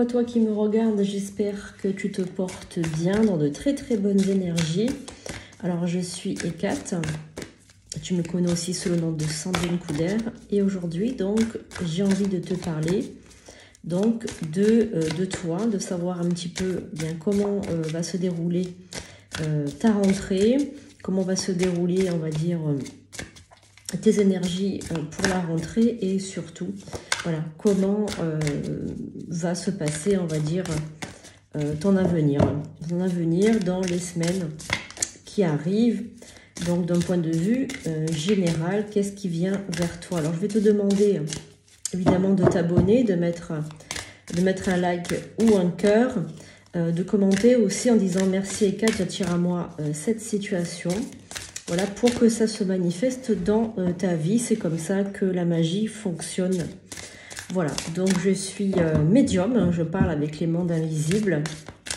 à toi qui me regarde, j'espère que tu te portes bien dans de très très bonnes énergies. Alors je suis Hécate, tu me connais aussi sous le nom de Sandrine Couder et aujourd'hui donc j'ai envie de te parler donc de toi, de savoir un petit peu bien comment va se dérouler ta rentrée, comment va se dérouler on va dire tes énergies pour la rentrée et surtout voilà comment va se passer on va dire ton avenir dans les semaines qui arrivent. Donc d'un point de vue général, qu'est-ce qui vient vers toi? Alors je vais te demander évidemment de t'abonner, de mettre un like ou un cœur, de commenter aussi en disant merci Hécate, j'attire à moi cette situation. Voilà, pour que ça se manifeste dans ta vie, c'est comme ça que la magie fonctionne. Voilà, donc je suis médium, hein, je parle avec les mondes invisibles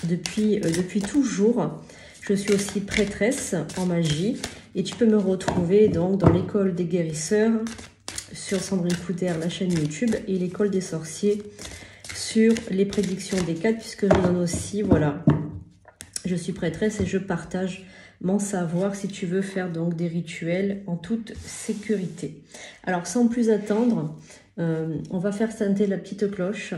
depuis toujours. Je suis aussi prêtresse en magie et tu peux me retrouver donc dans l'école des guérisseurs sur Sandrine Couder, la chaîne YouTube, et l'école des sorciers sur les prédictions d'Hécate, puisque je donne aussi, voilà, je suis prêtresse et je partage mon savoir si tu veux faire donc des rituels en toute sécurité. Alors sans plus attendre, on va faire tinter la petite cloche.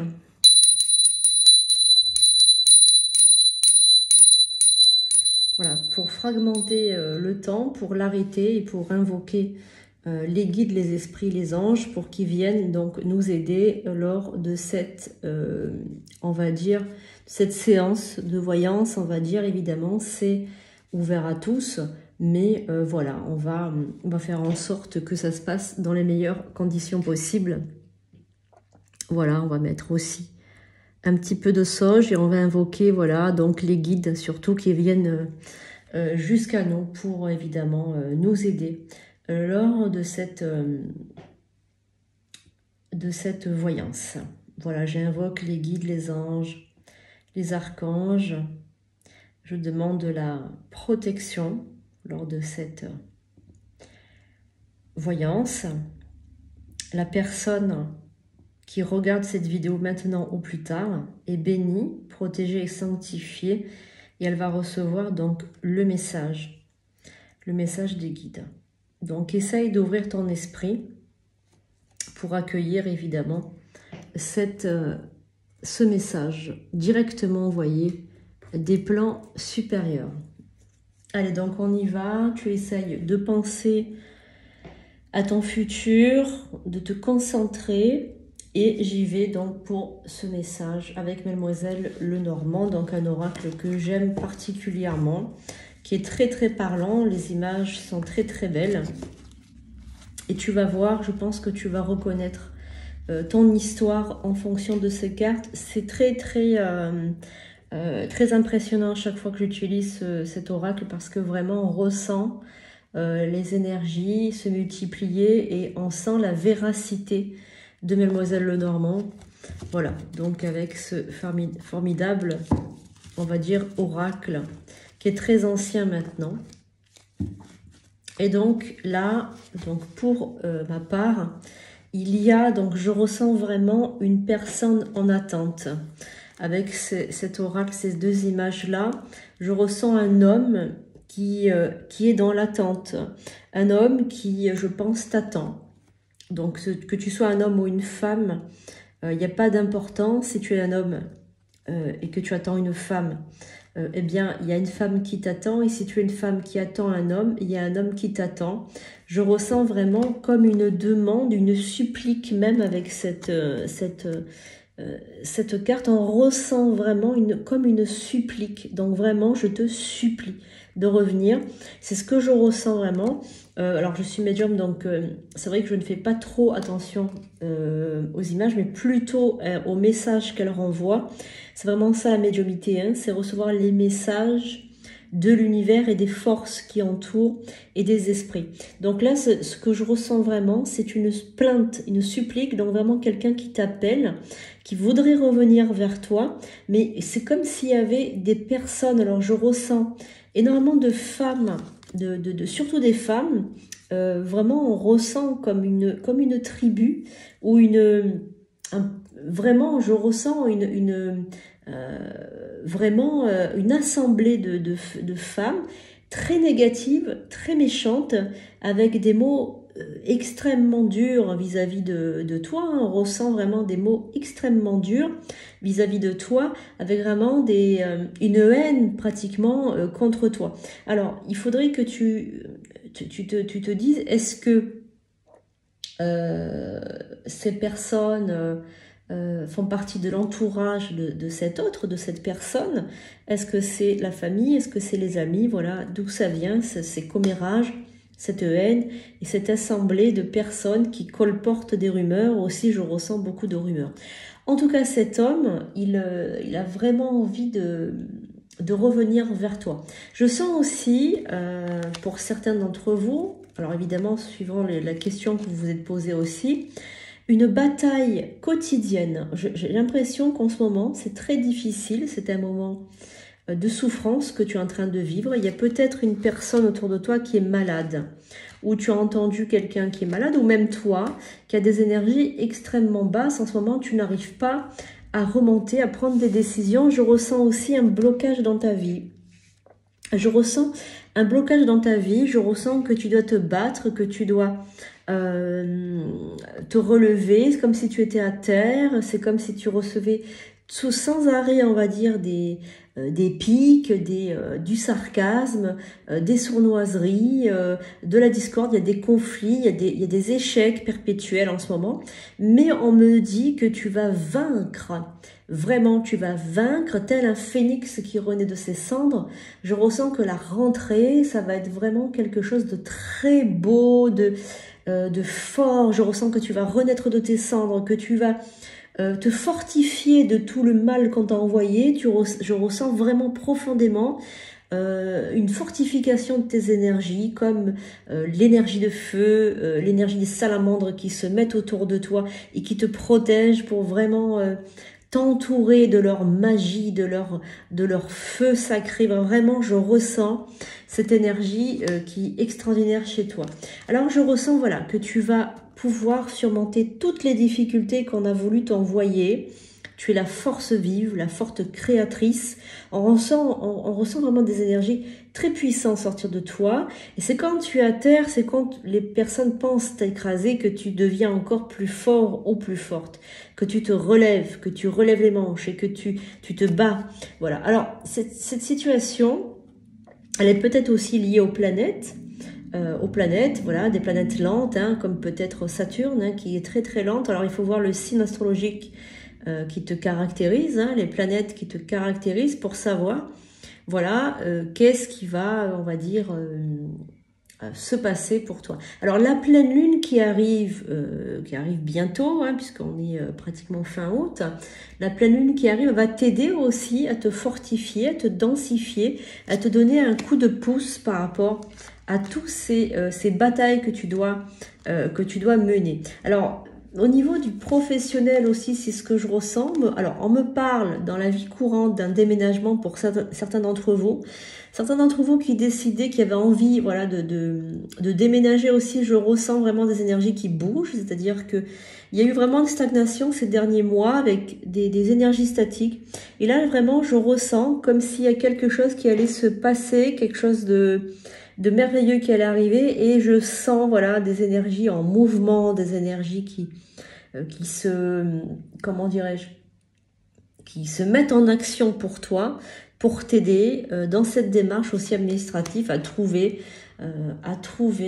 Voilà, pour fragmenter le temps, pour l'arrêter et pour invoquer les guides, les esprits, les anges, pour qu'ils viennent donc nous aider lors de cette, on va dire, cette séance de voyance. On va dire évidemment, c'est ouvert à tous, mais voilà, on va faire en sorte que ça se passe dans les meilleures conditions possibles. Voilà, on va mettre aussi un petit peu de sauge et on va invoquer, voilà, donc les guides surtout qui viennent jusqu'à nous pour évidemment nous aider lors de cette voyance. Voilà, j'invoque les guides, les anges, les archanges. Je demande de la protection lors de cette voyance. La personne qui regarde cette vidéo maintenant ou plus tard est bénie, protégée et sanctifiée, et elle va recevoir donc le message des guides. Donc essaye d'ouvrir ton esprit pour accueillir évidemment ce message directement envoyé des plans supérieurs. Allez, donc on y va, tu essayes de penser à ton futur, de te concentrer. Et j'y vais donc pour ce message avec Mademoiselle Lenormand, donc un oracle que j'aime particulièrement, qui est très très parlant, les images sont très très belles. Et tu vas voir, je pense que tu vas reconnaître ton histoire en fonction de ces cartes. C'est très très impressionnant à chaque fois que j'utilise cet oracle parce que vraiment on ressent les énergies se multiplier et on sent la véracité de Mademoiselle Lenormand. Voilà, donc avec ce formidable, on va dire, oracle, qui est très ancien maintenant. Et donc là, donc pour ma part, il y a, donc je ressens vraiment une personne en attente. Avec cet oracle, ces deux images-là, je ressens un homme qui est dans l'attente. Un homme qui, je pense, t'attend. Donc, que tu sois un homme ou une femme, il n'y a pas d'importance. Si tu es un homme et que tu attends une femme, eh bien, il y a une femme qui t'attend. Et si tu es une femme qui attend un homme, il y a un homme qui t'attend. Je ressens vraiment comme une demande, une supplique même avec cette carte. On ressent vraiment comme une supplique. Donc, vraiment, je te supplie de revenir. C'est ce que je ressens vraiment. Alors je suis médium, donc c'est vrai que je ne fais pas trop attention aux images, mais plutôt aux messages qu'elle renvoie. C'est vraiment ça la médiumité, hein, c'est recevoir les messages de l'univers et des forces qui entourent et des esprits. Donc là, ce que je ressens vraiment, c'est une plainte, une supplique, donc vraiment quelqu'un qui t'appelle, qui voudrait revenir vers toi, mais c'est comme s'il y avait des personnes, alors je ressens énormément de femmes, surtout des femmes, vraiment on ressent comme une tribu ou vraiment, je ressens vraiment une assemblée de femmes très négatives, très méchantes, avec des mots extrêmement durs vis-à-vis de toi. Hein. On ressent vraiment des mots extrêmement durs vis-à-vis de toi, avec vraiment une haine pratiquement contre toi. Alors, il faudrait que tu te dises, est-ce que ces personnes font partie de l'entourage de cette personne? Est-ce que c'est la famille? Est-ce que c'est les amis? Voilà, d'où ça vient, ces commérages, cette haine et cette assemblée de personnes qui colportent des rumeurs. Aussi, je ressens beaucoup de rumeurs. En tout cas, cet homme, il a vraiment envie de revenir vers toi. Je sens aussi, pour certains d'entre vous, alors évidemment, suivant la question que vous vous êtes posée aussi, une bataille quotidienne. J'ai l'impression qu'en ce moment, c'est très difficile, c'est un moment de souffrance que tu es en train de vivre. Il y a peut-être une personne autour de toi qui est malade, ou tu as entendu quelqu'un qui est malade, ou même toi, qui a des énergies extrêmement basses. En ce moment, tu n'arrives pas à remonter, à prendre des décisions. Je ressens aussi un blocage dans ta vie. Je ressens un blocage dans ta vie. Je ressens que tu dois te battre, que tu dois te relever. C'est comme si tu étais à terre. C'est comme si tu recevais sans arrêt, on va dire, des pics, du sarcasme, des sournoiseries, de la discorde. Il y a des conflits, il y a des échecs perpétuels en ce moment. Mais on me dit que tu vas vaincre. Vraiment, tu vas vaincre, tel un phénix qui renaît de ses cendres. Je ressens que la rentrée, ça va être vraiment quelque chose de très beau, de fort. Je ressens que tu vas renaître de tes cendres, que tu vas te fortifier de tout le mal qu'on t'a envoyé. Je ressens vraiment profondément une fortification de tes énergies, comme l'énergie de feu, l'énergie des salamandres qui se mettent autour de toi et qui te protègent pour vraiment t'entourer de leur magie, de leur feu sacré. Vraiment, je ressens cette énergie qui est extraordinaire chez toi. Alors, je ressens, voilà, que tu vas pouvoir surmonter toutes les difficultés qu'on a voulu t'envoyer. Tu es la force vive, la forte créatrice. On ressent vraiment des énergies très puissantes sortir de toi. Et c'est quand tu es à terre, c'est quand les personnes pensent t'écraser que tu deviens encore plus fort ou plus forte. Que tu te relèves, que tu relèves les manches et que tu te bats. Voilà. Alors, cette situation, elle est peut-être aussi liée aux planètes. Voilà, des planètes lentes, hein, comme peut-être Saturne, hein, qui est très très lente. Alors, il faut voir le signe astrologique qui te caractérise, hein, les planètes qui te caractérisent pour savoir, voilà, qu'est-ce qui va, on va dire, se passer pour toi. Alors, la pleine lune qui arrive bientôt, hein, puisqu'on est pratiquement fin août, la pleine lune qui arrive va t'aider aussi à te fortifier, à te densifier, à te donner un coup de pouce par rapport à tous ces batailles que tu dois mener. Alors, au niveau du professionnel aussi, c'est ce que je ressens. Alors, on me parle dans la vie courante d'un déménagement pour certains d'entre vous. Certains d'entre vous qui décidaient, qui avaient envie, voilà, de déménager aussi. Je ressens vraiment des énergies qui bougent, c'est-à-dire que il y a eu vraiment une stagnation ces derniers mois avec des énergies statiques. Et là, vraiment, je ressens comme s'il y a quelque chose qui allait se passer, quelque chose de merveilleux qui allait arriver, et je sens, voilà, des énergies en mouvement, des énergies qui se, comment dirais-je, qui se mettent en action pour toi, pour t'aider dans cette démarche aussi administrative à trouver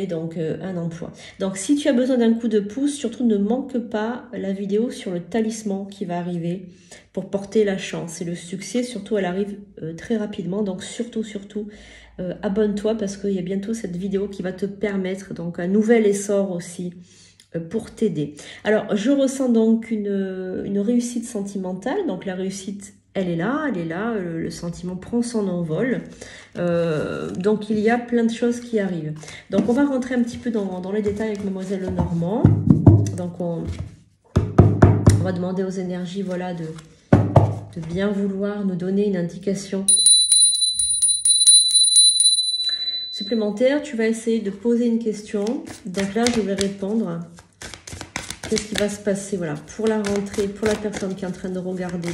donc un emploi. Donc si tu as besoin d'un coup de pouce, surtout ne manque pas la vidéo sur le talisman qui va arriver pour porter la chance et le succès. Surtout, elle arrive très rapidement, donc surtout abonne-toi parce qu'il y a bientôt cette vidéo qui va te permettre donc un nouvel essor aussi pour t'aider. Alors, je ressens donc une réussite sentimentale. Donc, la réussite, elle est là, le sentiment prend son envol. Donc, il y a plein de choses qui arrivent. Donc, on va rentrer un petit peu dans les détails avec Mademoiselle Lenormand. Donc, on va demander aux énergies, voilà, de bien vouloir nous donner une indication supplémentaire. Tu vas essayer de poser une question. Donc là, je vais répondre Qu'est-ce qui va se passer, voilà, pour la rentrée, pour la personne qui est en train de regarder,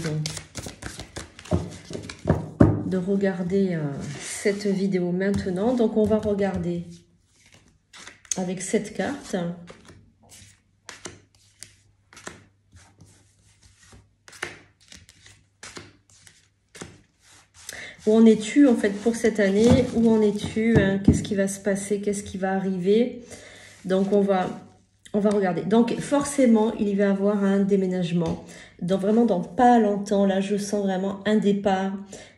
cette vidéo maintenant. Donc, on va regarder avec cette carte. Où en es-tu, en fait, pour cette année? Où en es-tu, hein? Qu'est-ce qui va se passer? Qu'est-ce qui va arriver? Donc, on va regarder. Donc, forcément, il va y avoir un déménagement. Vraiment, dans pas longtemps, là, je sens vraiment un départ.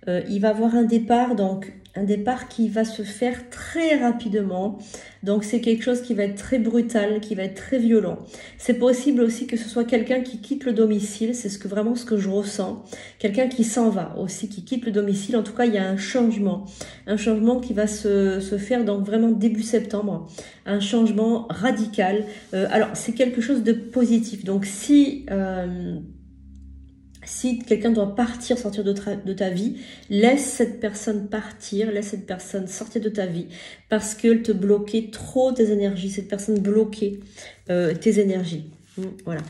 Il va y avoir un départ, donc un départ qui va se faire très rapidement. Donc, c'est quelque chose qui va être très brutal, qui va être très violent. C'est possible aussi que ce soit quelqu'un qui quitte le domicile. C'est vraiment ce que je ressens. Quelqu'un qui s'en va aussi, qui quitte le domicile. En tout cas, il y a un changement. Un changement qui va se faire donc vraiment début septembre. Un changement radical. Alors, c'est quelque chose de positif. Donc, si quelqu'un doit partir, sortir de ta vie, laisse cette personne partir, laisse cette personne sortir de ta vie parce qu'elle te bloquait trop tes énergies, cette personne bloquait tes énergies. Voilà.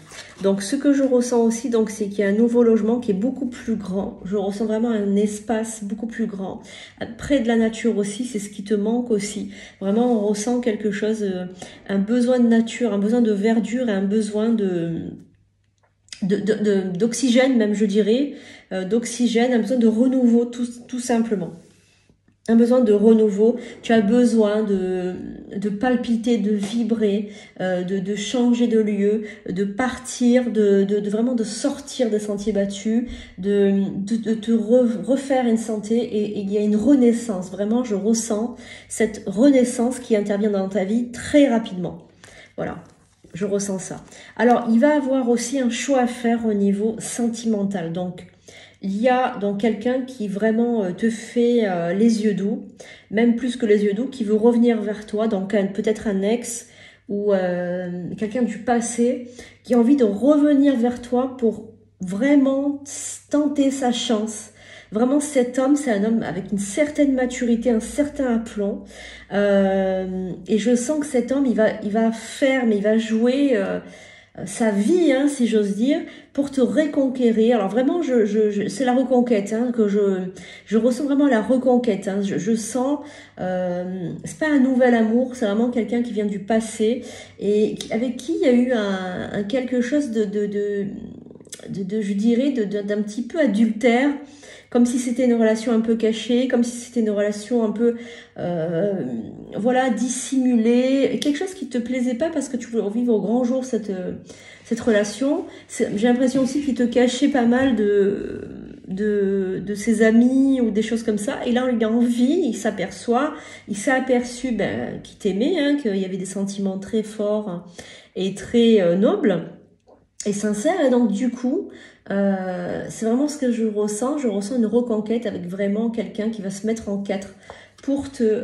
Donc, ce que je ressens aussi, donc, c'est qu'il y a un nouveau logement qui est beaucoup plus grand. Je ressens vraiment un espace beaucoup plus grand. Près de la nature aussi, c'est ce qui te manque aussi. Vraiment, on ressent quelque chose, un besoin de nature, un besoin de verdure et un besoin d'oxygène, même je dirais, d'oxygène, un besoin de renouveau, tout simplement. Un besoin de renouveau, tu as besoin de palpiter, de vibrer, de changer de lieu, de partir, vraiment de sortir des sentiers battus, de te refaire une santé et il y a une renaissance. Vraiment, je ressens cette renaissance qui intervient dans ta vie très rapidement. Voilà. Je ressens ça. Alors, il va y avoir aussi un choix à faire au niveau sentimental. Donc, il y a donc quelqu'un qui vraiment te fait les yeux doux, même plus que les yeux doux, qui veut revenir vers toi. Donc, peut-être un ex ou quelqu'un du passé qui a envie de revenir vers toi pour vraiment tenter sa chance. Vraiment, cet homme, c'est un homme avec une certaine maturité, un certain aplomb. Et je sens que cet homme, il va faire, mais il va jouer sa vie, hein, si j'ose dire, pour te reconquérir. Alors vraiment, c'est la reconquête, hein, que je ressens vraiment la reconquête. Hein, je sens, c'est pas un nouvel amour, c'est vraiment quelqu'un qui vient du passé et avec qui il y a eu un quelque chose je dirais, d'un petit peu adultère. Comme si c'était une relation un peu cachée, comme si c'était une relation un peu, voilà, dissimulée. Quelque chose qui te plaisait pas parce que tu voulais vivre au grand jour cette relation. J'ai l'impression aussi qu'il te cachait pas mal de ses amis ou des choses comme ça. Et là, il a envie, il s'est aperçu qu'il t'aimait, hein, qu'il y avait des sentiments très forts et très nobles et sincères. Et donc, du coup, c'est vraiment ce que je ressens. Je ressens une reconquête avec vraiment quelqu'un qui va se mettre en quatre pour te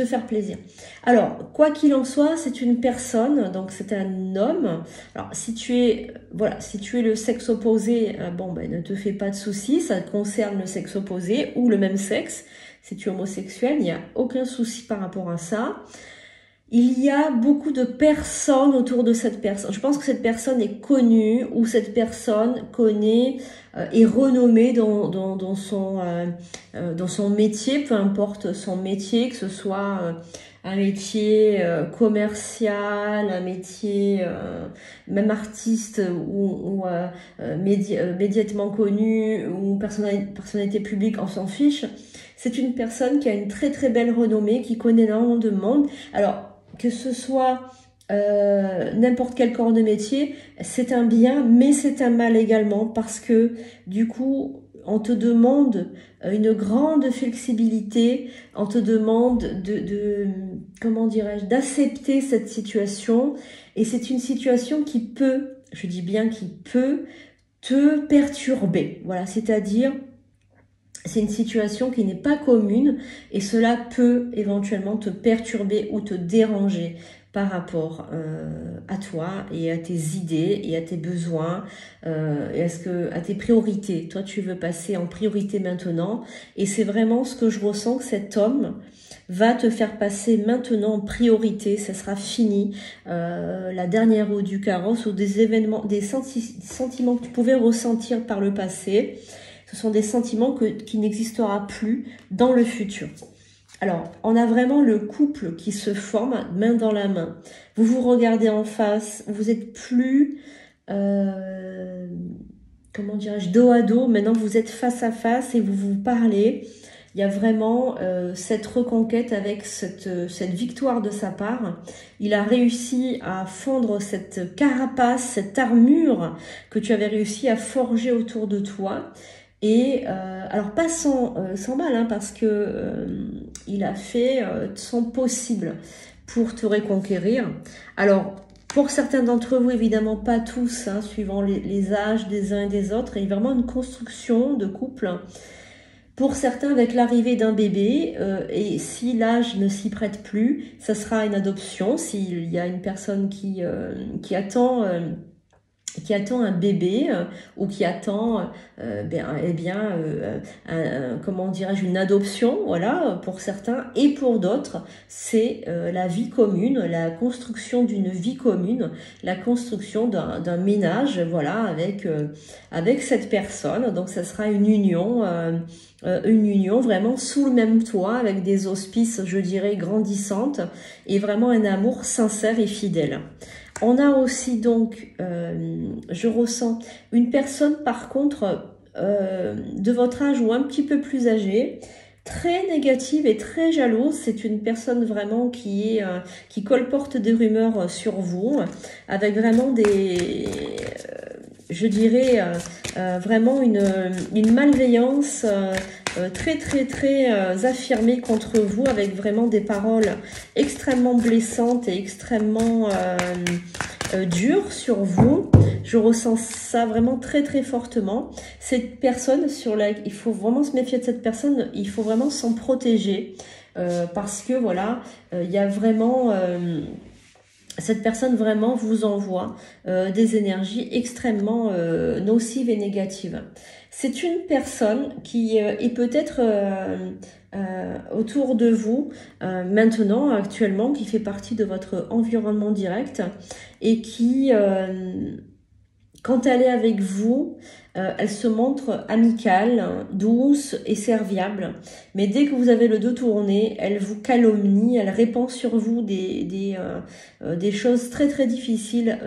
faire plaisir. Alors, quoi qu'il en soit, c'est une personne, donc c'est un homme. Alors, si tu es le sexe opposé, ne te fais pas de soucis, ça concerne le sexe opposé ou le même sexe. Si tu es homosexuel, il n'y a aucun souci par rapport à ça. Il y a beaucoup de personnes autour de cette personne. Je pense que cette personne est connue ou cette personne connaît est renommée dans son métier, peu importe son métier, que ce soit un métier commercial, un métier même artiste ou médiatement connu ou personnalité publique, on s'en fiche. C'est une personne qui a une très très belle renommée, qui connaît énormément de monde. Alors, que ce soit n'importe quel corps de métier, c'est un bien, mais c'est un mal également parce que du coup, on te demande une grande flexibilité, on te demande comment dirais-je, d'accepter cette situation et c'est une situation qui peut, je dis bien qui peut, te perturber. Voilà, c'est-à-dire c'est une situation qui n'est pas commune et cela peut éventuellement te perturber ou te déranger par rapport à toi et à tes idées et à tes besoins et à tes priorités. Toi, tu veux passer en priorité maintenant et c'est vraiment ce que je ressens, que cet homme va te faire passer maintenant en priorité. Ça sera fini, la dernière roue du carrosse ou des événements, des sentiments que tu pouvais ressentir par le passé. Ce sont des sentiments qui n'existera plus dans le futur. Alors, on a vraiment le couple qui se forme main dans la main. Vous vous regardez en face, vous êtes plus, comment dirais-je, dos à dos. Maintenant, vous êtes face à face et vous vous parlez. Il y a vraiment cette reconquête avec cette victoire de sa part. Il a réussi à fondre cette carapace, cette armure que tu avais réussi à forger autour de toi. Et alors pas sans mal, hein, parce que il a fait son possible pour te reconquérir. Alors pour certains d'entre vous, évidemment pas tous, hein, suivant les âges des uns et des autres, il y a vraiment une construction de couple. Pour certains, avec l'arrivée d'un bébé, et si l'âge ne s'y prête plus, ça sera une adoption. S'il y a une personne qui attend un bébé ou qui attend comment dirais-je, une adoption, voilà, pour certains, et pour d'autres c'est la vie commune, la construction d'une vie commune, la construction d'un ménage, voilà, avec cette personne. Donc ça sera une union vraiment sous le même toit, avec des auspices, je dirais, grandissantes, et vraiment un amour sincère et fidèle. On a aussi donc, je ressens, une personne par contre de votre âge ou un petit peu plus âgée, très négative et très jalouse. C'est une personne vraiment qui colporte des rumeurs sur vous, avec vraiment je dirais, vraiment une malveillance très affirmée contre vous, avec vraiment des paroles extrêmement blessantes et extrêmement dures sur vous. Je ressens ça vraiment très fortement. Cette personne il faut vraiment se méfier de cette personne, il faut vraiment s'en protéger parce que voilà, il y a vraiment... cette personne vraiment vous envoie des énergies extrêmement nocives et négatives. C'est une personne qui est peut-être autour de vous maintenant, actuellement, qui fait partie de votre environnement direct et qui, quand elle est avec vous, elle se montre amicale, douce et serviable. Mais dès que vous avez le dos tourné, elle vous calomnie, elle répand sur vous des choses très difficiles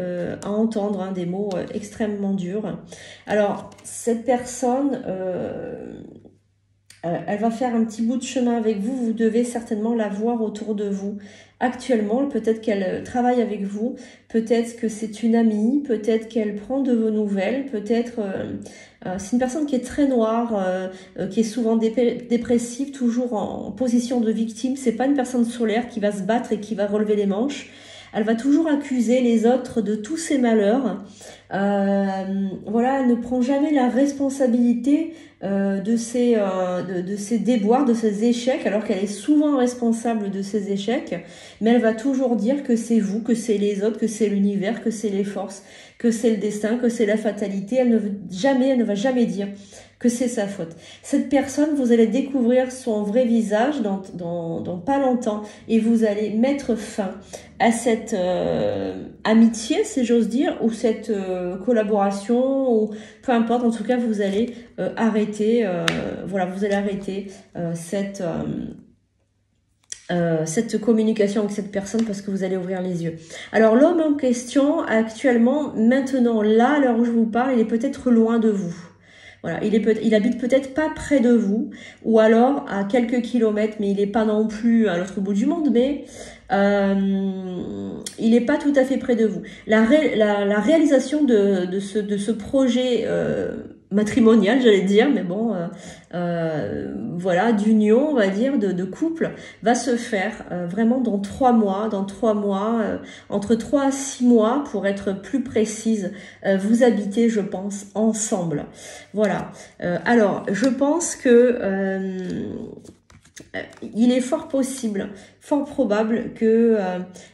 à entendre, hein, des mots extrêmement durs. Alors, cette personne... elle va faire un petit bout de chemin avec vous, vous devez certainement la voir autour de vous. Actuellement, peut-être qu'elle travaille avec vous, peut-être que c'est une amie, peut-être qu'elle prend de vos nouvelles, peut-être... c'est une personne qui est très noire, qui est souvent dépressive, toujours en position de victime. C'est pas une personne solaire qui va se battre et qui va relever les manches. Elle va toujours accuser les autres de tous ses malheurs. Voilà, elle ne prend jamais la responsabilité de ses déboires, de ses échecs, alors qu'elle est souvent responsable de ses échecs. Mais elle va toujours dire que c'est vous, que c'est les autres, que c'est l'univers, que c'est les forces, que c'est le destin, que c'est la fatalité. Elle ne va jamais dire que c'est sa faute. Cette personne, vous allez découvrir son vrai visage dans pas longtemps et vous allez mettre fin à cette amitié, si j'ose dire, ou cette collaboration, ou peu importe. En tout cas, vous allez arrêter, voilà, vous allez arrêter cette communication avec cette personne parce que vous allez ouvrir les yeux. Alors l'homme en question, actuellement, maintenant, là, à l'heure où je vous parle, il est peut-être loin de vous. Voilà, il habite peut-être pas près de vous, ou alors à quelques kilomètres, mais il n'est pas non plus à l'autre bout du monde, mais il n'est pas tout à fait près de vous. La réalisation de ce projet matrimonial, j'allais dire, mais bon, voilà, d'union, on va dire, de couple, va se faire vraiment dans 3 mois, entre 3 à 6 mois, pour être plus précise. Vous habitez, je pense, ensemble. Voilà. Alors, je pense que il est fort possible, fort probable que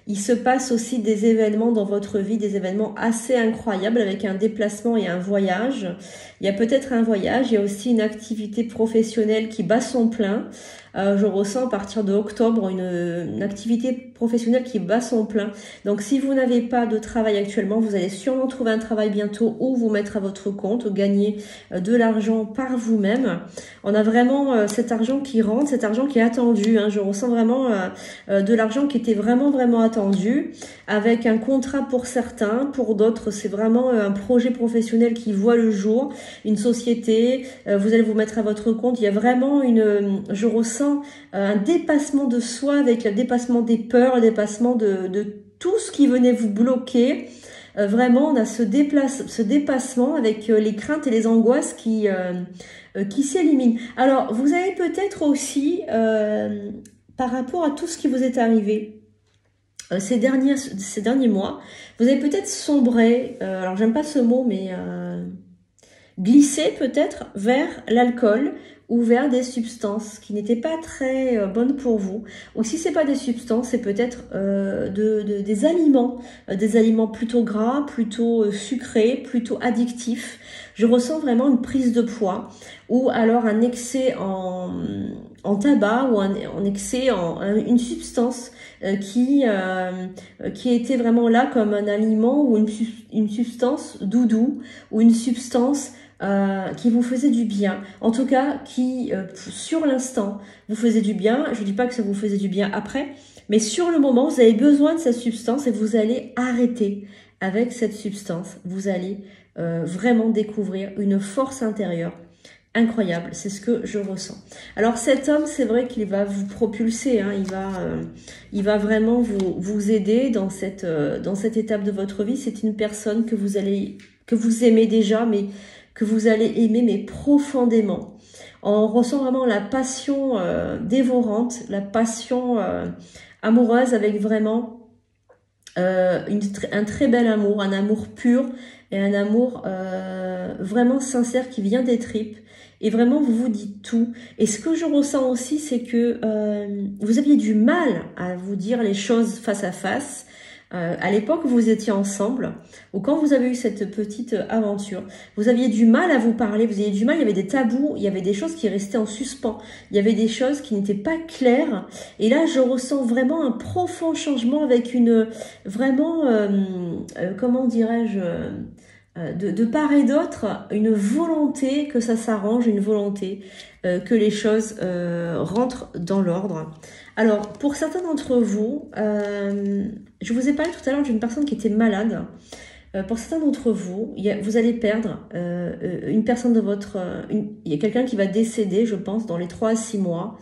il se passe aussi des événements dans votre vie, des événements assez incroyables avec un déplacement et un voyage. Il y a peut-être un voyage, il y a aussi une activité professionnelle qui bat son plein. Je ressens à partir de octobre une activité professionnelle qui bat son plein. Donc si vous n'avez pas de travail actuellement, vous allez sûrement trouver un travail bientôt ou vous mettre à votre compte, ou gagner de l'argent par vous-même. On a vraiment cet argent qui rentre, cet argent qui est attendu. Je ressens vraiment de l'argent qui était vraiment attendu, avec un contrat pour certains, pour d'autres c'est vraiment un projet professionnel qui voit le jour, une société, vous allez vous mettre à votre compte. Il y a vraiment je ressens un dépassement de soi avec le dépassement des peurs, le dépassement de tout ce qui venait vous bloquer. Vraiment, on a ce dépassement avec les craintes et les angoisses qui s'éliminent. Alors, vous avez peut-être aussi, par rapport à tout ce qui vous est arrivé ces derniers mois, vous avez peut-être sombré, alors j'aime pas ce mot, mais glissé peut-être vers l'alcool ou vers des substances qui n'étaient pas très bonnes pour vous. Ou si c'est pas des substances, c'est peut-être des aliments plutôt gras, plutôt sucrés, plutôt addictifs. Je ressens vraiment une prise de poids, ou alors un excès en tabac, ou un excès une substance qui était vraiment là comme un aliment, ou une substance doudou, ou une substance qui vous faisait du bien, en tout cas qui sur l'instant vous faisait du bien. Je ne dis pas que ça vous faisait du bien après, mais sur le moment vous avez besoin de cette substance et vous allez arrêter avec cette substance. Vous allez vraiment découvrir une force intérieure incroyable, c'est ce que je ressens. Alors cet homme, c'est vrai qu'il va vous propulser, il va vraiment vous aider dans cette étape de votre vie. C'est une personne que vous aimez déjà, mais que vous allez aimer, mais profondément. On ressent vraiment la passion dévorante, la passion amoureuse, avec vraiment un très bel amour, un amour pur et un amour vraiment sincère qui vient des tripes. Et vraiment, vous vous dites tout. Et ce que je ressens aussi, c'est que vous aviez du mal à vous dire les choses face à face. À l'époque où vous étiez ensemble, ou quand vous avez eu cette petite aventure, vous aviez du mal à vous parler, vous aviez du mal, il y avait des tabous, il y avait des choses qui restaient en suspens, il y avait des choses qui n'étaient pas claires. Et là, je ressens vraiment un profond changement avec vraiment, comment dirais-je, de part et d'autre, une volonté que ça s'arrange, une volonté que les choses rentrent dans l'ordre. Alors, pour certains d'entre vous, je vous ai parlé tout à l'heure d'une personne qui était malade. Pour certains d'entre vous, vous allez perdre une personne de votre... il y a quelqu'un qui va décéder, je pense, dans les 3 à 6 mois.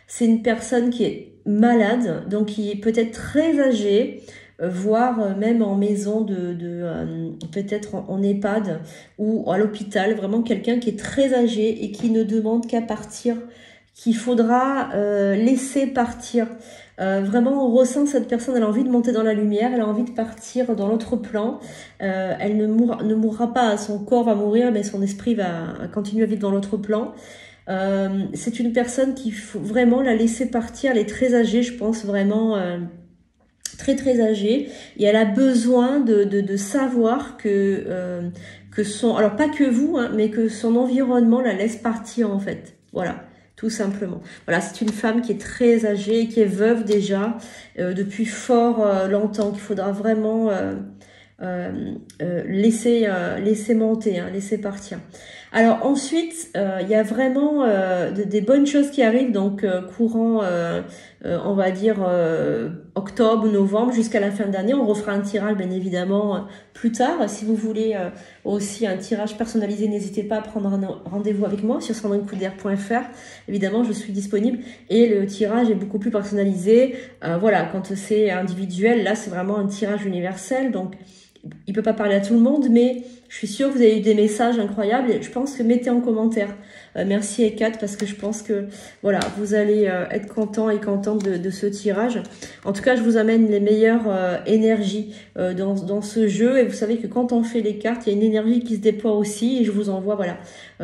C'est une personne qui est malade, donc qui est peut-être très âgée, voire même en maison peut-être en EHPAD ou à l'hôpital. Vraiment quelqu'un qui est très âgé et qui ne demande qu'à partir, qu'il faudra laisser partir. Vraiment, on ressent cette personne, elle a envie de monter dans la lumière, elle a envie de partir dans l'autre plan. Elle ne mourra pas, son corps va mourir, mais son esprit va continuer à vivre dans l'autre plan. C'est une personne qu'il faut vraiment la laisser partir. Elle est très âgée, je pense, vraiment très âgée. Et elle a besoin de savoir que alors pas que vous, mais que son environnement la laisse partir en fait. Voilà. Tout simplement. Voilà, c'est une femme qui est très âgée, qui est veuve déjà depuis fort longtemps, qu'il faudra vraiment laisser monter, laisser partir. Alors ensuite, il y a vraiment des bonnes choses qui arrivent, donc courant, on va dire octobre, novembre, jusqu'à la fin d'année. On refera un tirage, bien évidemment, plus tard. Si vous voulez aussi un tirage personnalisé, n'hésitez pas à prendre un rendez-vous avec moi sur sandrinecoudert.fr. Évidemment, je suis disponible et le tirage est beaucoup plus personnalisé. Voilà, quand c'est individuel, là, c'est vraiment un tirage universel. Donc, il peut pas parler à tout le monde, mais je suis sûre que vous avez eu des messages incroyables. Et je pense que mettez en commentaire. Merci Ekat, parce que je pense que voilà, vous allez être content et contente de ce tirage. En tout cas, je vous amène les meilleures énergies dans ce jeu. Et vous savez que quand on fait les cartes, il y a une énergie qui se déploie aussi. Et je vous envoie voilà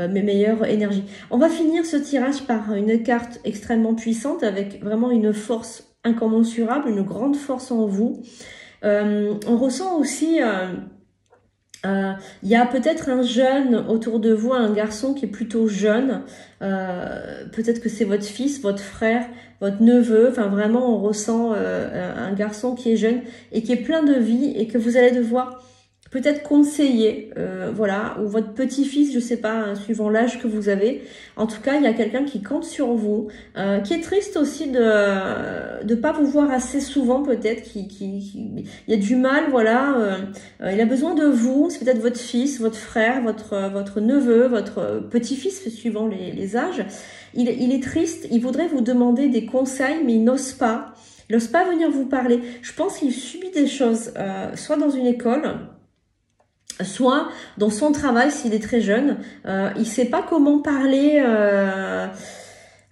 mes meilleures énergies. On va finir ce tirage par une carte extrêmement puissante avec vraiment une force incommensurable, une grande force en vous. On ressent aussi... il y a peut-être un jeune autour de vous, un garçon qui est plutôt jeune. Peut-être que c'est votre fils, votre frère, votre neveu. Enfin, vraiment, on ressent un garçon qui est jeune et qui est plein de vie et que vous allez devoir peut-être conseiller, voilà, ou votre petit-fils, je sais pas, hein, suivant l'âge que vous avez. En tout cas, il y a quelqu'un qui compte sur vous, qui est triste aussi de pas vous voir assez souvent, peut-être, il y a du mal, voilà, il a besoin de vous, c'est peut-être votre fils, votre frère, votre neveu, votre petit-fils, suivant les âges. Il est triste, il voudrait vous demander des conseils, mais il n'ose pas. Il n'ose pas venir vous parler. Je pense qu'il subit des choses, soit dans une école, soit dans son travail s'il est très jeune. Il sait pas comment parler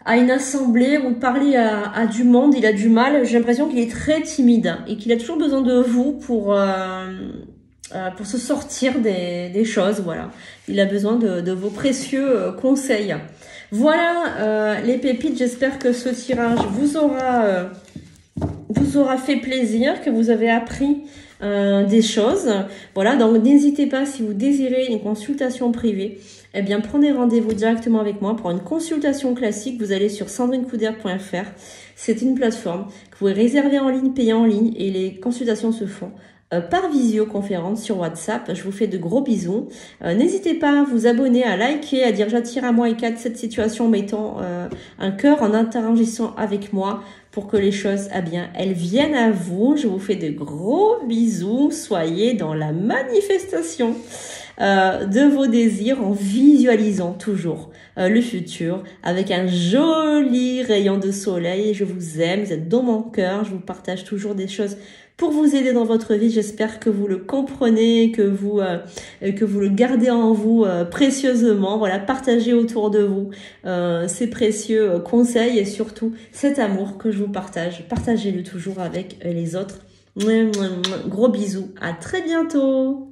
à une assemblée ou parler à du monde. Il a du mal. J'ai l'impression qu'il est très timide et qu'il a toujours besoin de vous pour se sortir des choses. Voilà, il a besoin de vos précieux conseils. Voilà les pépites. J'espère que ce tirage vous aura fait plaisir, que vous avez appris des choses. Voilà, donc n'hésitez pas, si vous désirez une consultation privée, eh bien prenez rendez-vous directement avec moi pour une consultation classique. Vous allez sur sandrinecoudert.fr. C'est une plateforme que vous pouvez réserver en ligne, payer en ligne, et les consultations se font par visioconférence sur WhatsApp. Je vous fais de gros bisous. N'hésitez pas à vous abonner, à liker, à dire j'attire à moi et de cette situation en mettant un cœur, en interagissant avec moi pour que les choses, eh bien, elles viennent à vous. Je vous fais de gros bisous. Soyez dans la manifestation de vos désirs en visualisant toujours le futur avec un joli rayon de soleil. Je vous aime, vous êtes dans mon cœur. Je vous partage toujours des choses pour vous aider dans votre vie. J'espère que vous le comprenez, que vous le gardez en vous précieusement. Voilà, partagez autour de vous ces précieux conseils et surtout cet amour que je vous partage. Partagez-le toujours avec les autres. Gros bisous, à très bientôt.